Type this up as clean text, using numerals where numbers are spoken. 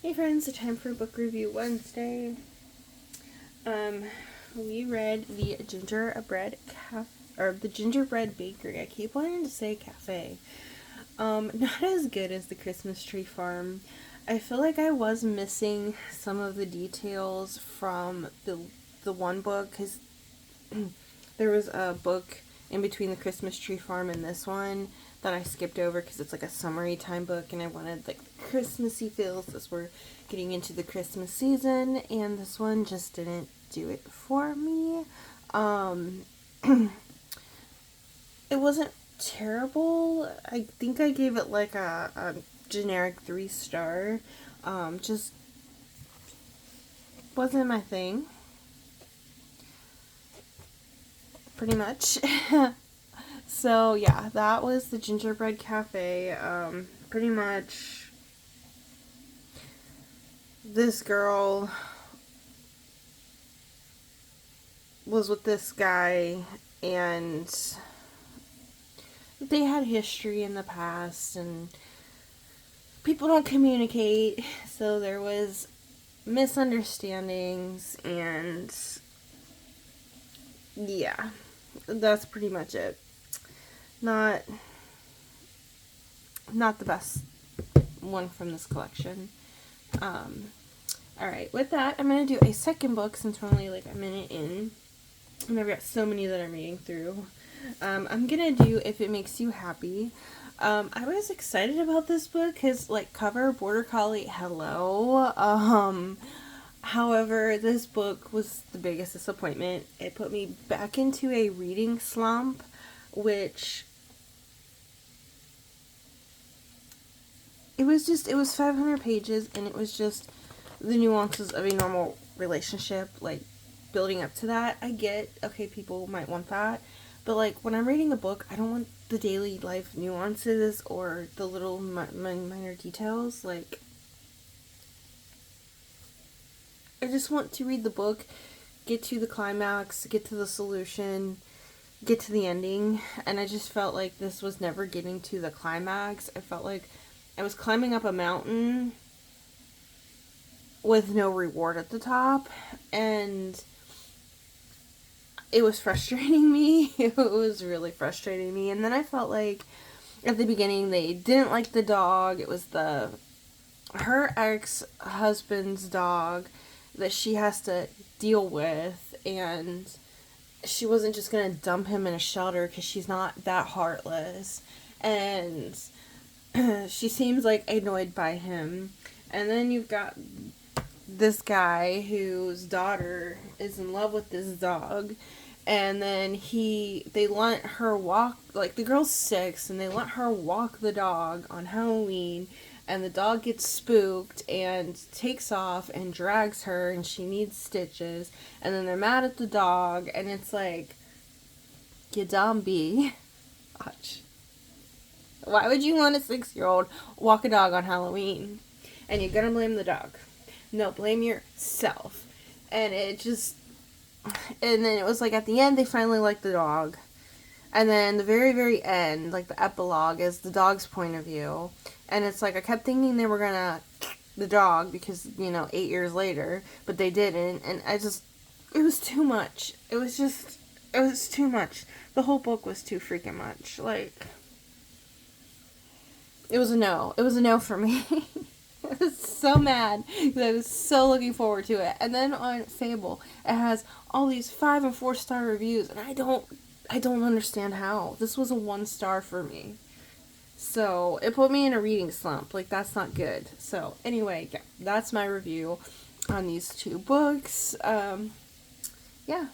Hey friends, it's time for Book Review Wednesday. We read the Gingerbread Bakery. I keep wanting to say cafe. Not as good as the Christmas Tree Farm. I feel like I was missing some of the details from the one book, because there was a book in between the Christmas Tree Farm and this one that I skipped over because it's like a summary time book and I wanted like Christmassy feels as we're getting into the Christmas season, and this one just didn't do it for me. It wasn't terrible. I think I gave it like a generic 3-star. Just wasn't my thing. Pretty much. So yeah, that was the Gingerbread Cafe. Pretty much this girl was with this guy and they had history in the past and people don't communicate, so there was misunderstandings, and yeah, that's pretty much it. Not the best one from this collection. Alright, with that, I'm going to do a second book since we're only like a minute in. And I've got so many that I'm reading through. I'm going to do If It Makes You Happy. I was excited about this book because, like, cover Border Collie, hello. However, this book was the biggest disappointment. It put me back into a reading slump, which it was 500 pages, and it was just the nuances of a normal relationship, like, building up to that. I get, okay, people might want that, but, like, when I'm reading a book, I don't want the daily life nuances or the little minor details. Like, I just want to read the book, get to the climax, get to the solution, get to the ending, and I just felt like this was never getting to the climax. I felt like I was climbing up a mountain with no reward at the top, and it was frustrating me. It was really frustrating me. And then I felt like at the beginning they didn't like the dog. It was her ex-husband's dog that she has to deal with, and she wasn't just gonna dump him in a shelter because she's not that heartless, and she seems like annoyed by him. And then you've got this guy whose daughter is in love with this dog, and then they let her walk, like, the girl's 6 and they let her walk the dog on Halloween, and the dog gets spooked and takes off and drags her and she needs stitches, and then they're mad at the dog, and it's like, you dumb bee. Watch. Why would you let a 6-year-old walk a dog on Halloween? And you're gonna blame the dog. No, blame yourself. And then it was like at the end they finally liked the dog. And then the very, very end, like the epilogue, is the dog's point of view. And it's like I kept thinking they were gonna the dog because, 8 years later, but they didn't. And it was too much. It was too much. The whole book was too freaking much. Like, it was a no. It was a no for me. I was so mad because I was so looking forward to it. And then on Fable, it has all these 5 and 4-star reviews, and I don't understand how. This was a 1-star for me. So it put me in a reading slump. Like, that's not good. So anyway, yeah, that's my review on these 2 books. Yeah.